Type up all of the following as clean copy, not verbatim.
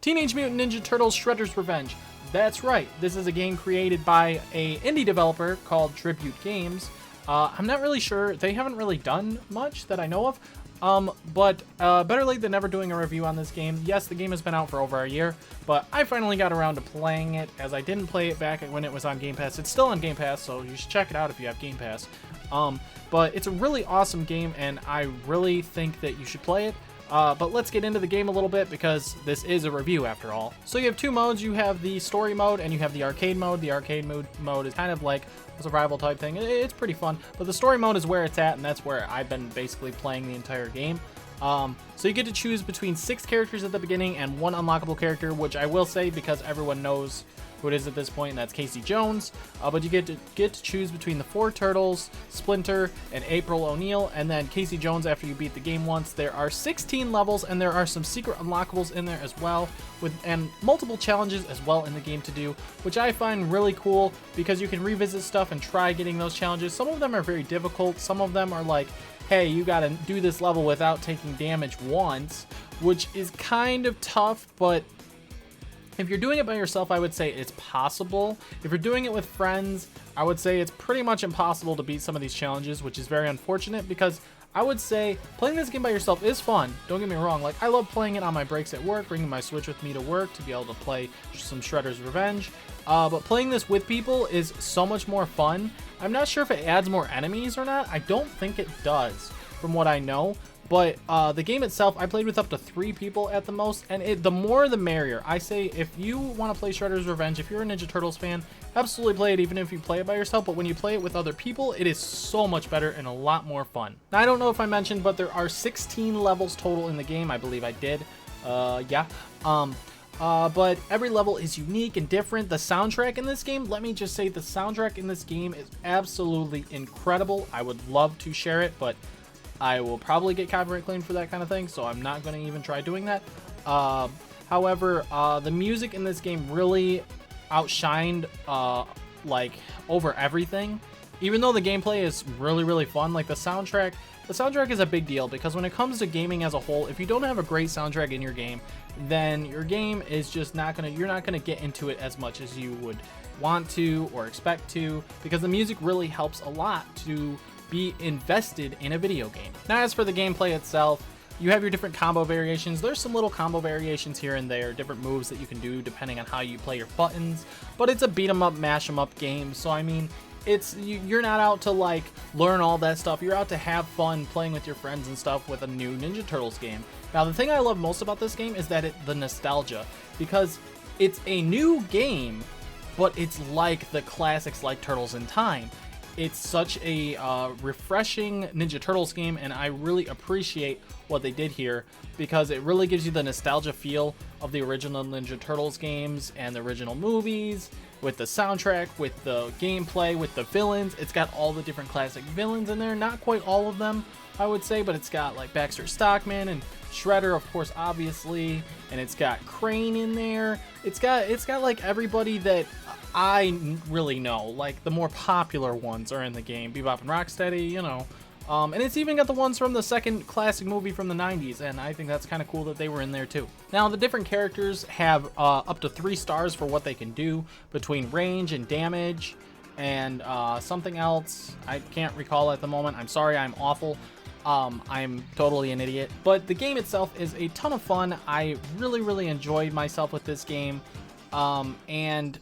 Teenage Mutant Ninja Turtles Shredders Revenge. That's right, this is a game created by a indie developer called Tribute Games. I'm not really sure, they haven't really done much that I know of, but better late than never doing a review on this game. Yes, the game has been out for over a year, but I finally got around to playing it, as I didn't play it back when it was on Game Pass. It's still on Game Pass, so you should check it out if you have Game Pass. But it's a really awesome game, and I really think that you should play it. But let's get into the game a little bit, because this is a review after all. So you have two modes. You have the story mode and you have the arcade mode. The arcade mode is kind of like a survival type thing. It's pretty fun, but the story mode is where it's at, and that's where I've been basically playing the entire game. So you get to choose between 6 characters at the beginning and 1 unlockable character, which I will say because everyone knows who it is at this point, and that's Casey Jones. But you get to choose between the 4 Turtles, Splinter, and April O'Neil, and then Casey Jones after you beat the game once. There are 16 levels, and there are some secret unlockables in there as well, and multiple challenges as well in the game to do, which I find really cool because you can revisit stuff and try getting those challenges. Some of them are very difficult. Some of them are like, hey, you gotta do this level without taking damage once, which is kind of tough, but if you're doing it by yourself, I would say it's possible. If you're doing it with friends, I would say it's pretty much impossible to beat some of these challenges, which is very unfortunate because I would say playing this game by yourself is fun. Don't get me wrong. Like, I love playing it on my breaks at work, bringing my Switch with me to work to be able to play some Shredders Revenge. But playing this with people is so much more fun. I'm not sure if it adds more enemies or not. I don't think it does, from what I know. But the game itself, I played with up to 3 people at the most, and the more the merrier. I say if you want to play Shredder's Revenge, if you're a Ninja Turtles fan, absolutely play it even if you play it by yourself, but when you play it with other people, it is so much better and a lot more fun. Now, I don't know if I mentioned, but there are 16 levels total in the game. I believe I did. Yeah. But every level is unique and different. The soundtrack in this game, let me just say, the soundtrack in this game is absolutely incredible. I would love to share it, but I will probably get copyright claimed for that kind of thing, so I'm not going to even try doing that. However, the music in this game really outshined like over everything. Even though the gameplay is really fun, like the soundtrack is a big deal, because when it comes to gaming as a whole, if you don't have a great soundtrack in your game, then your game is just you're not gonna get into it as much as you would want to or expect to, because the music really helps a lot to be invested in a video game. Now, as for the gameplay itself, you have your different combo variations. There's some little combo variations here and there, different moves that you can do depending on how you play your buttons, but it's a beat 'em up, mash 'em up game, so I mean, you're not out to like learn all that stuff. You're out to have fun playing with your friends and stuff with a new Ninja Turtles game. Now, the thing I love most about this game is that the nostalgia, because it's a new game, but it's like the classics like Turtles in Time. It's such a refreshing Ninja Turtles game, and I really appreciate what they did here, because it really gives you the nostalgia feel of the original Ninja Turtles games and the original movies, with the soundtrack, with the gameplay, with the villains. It's got all the different classic villains in there. Not quite all of them, I would say, but it's got like Baxter Stockman and Shredder, of course, obviously, and it's got Crane in there. It's got like everybody that I really know, like the more popular ones are in the game. Bebop and Rocksteady, you know. And it's even got the ones from the second classic movie from the 90s, and I think that's kind of cool that they were in there too. Now, the different characters have up to 3 stars for what they can do between range and damage, and something else I can't recall at the moment. I'm sorry, I'm awful. I'm totally an idiot. But the game itself is a ton of fun. I really enjoyed myself with this game. And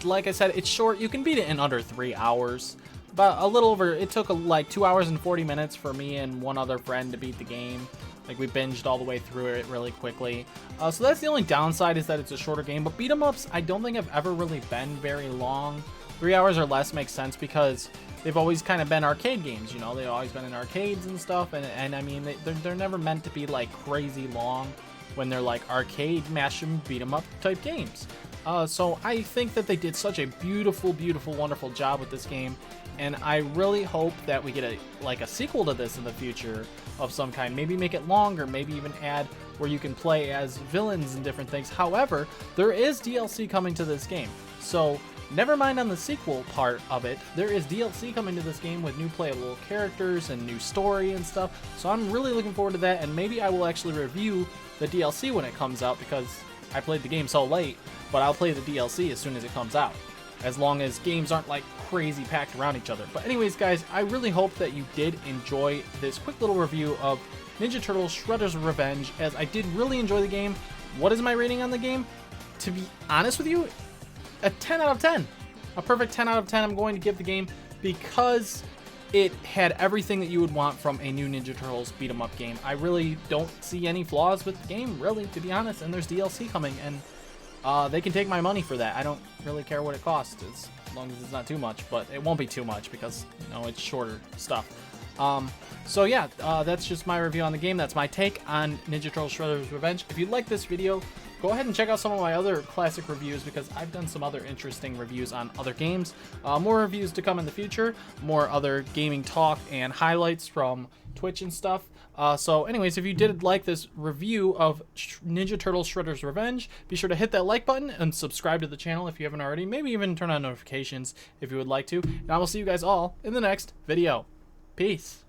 like I said, it's short. You can beat it in under 3 hours. About a little over, it took like 2 hours and 40 minutes for me and one other friend to beat the game. Like, we binged all the way through it really quickly. So that's the only downside, is that it's a shorter game. But beat-em-ups, I don't think have ever really been very long. 3 hours or less makes sense, because they've always kind of been arcade games, you know. They've always been in arcades and stuff, and I mean, they're never meant to be like crazy long when they're like arcade mash 'em beat 'em up type games. So I think that they did such a beautiful, wonderful job with this game, and I really hope that we get a sequel to this in the future of some kind. Maybe make it longer, maybe even add where you can play as villains and different things. However, there is DLC coming to this game, so never mind on the sequel part of it. There is DLC coming to this game with new playable characters and new story and stuff, so I'm really looking forward to that, and maybe I will actually review the DLC when it comes out, because I played the game so late, but I'll play the DLC as soon as it comes out, as long as games aren't like crazy packed around each other. But anyways, guys, I really hope that you did enjoy this quick little review of Ninja Turtles Shredders Revenge, as I did really enjoy the game. What is my rating on the game? To be honest with you, a 10 out of 10. A perfect 10 out of 10 I'm going to give the game, because it had everything that you would want from a new Ninja Turtles beat 'em up game. I really don't see any flaws with the game, really, to be honest, and there's DLC coming, and they can take my money for that. I don't really care what it costs, as long as it's not too much, but it won't be too much because, you know, it's shorter stuff. So yeah, that's just my review on the game. That's my take on Ninja Turtles Shredders Revenge. If you like this video, go ahead and check out some of my other classic reviews, because I've done some other interesting reviews on other games. More reviews to come in the future, more other gaming talk and highlights from Twitch and stuff. So anyways, if you did like this review of Ninja Turtles Shredders Revenge, be sure to hit that like button and subscribe to the channel if you haven't already. Maybe even turn on notifications if you would like to. And I will see you guys all in the next video. Peace.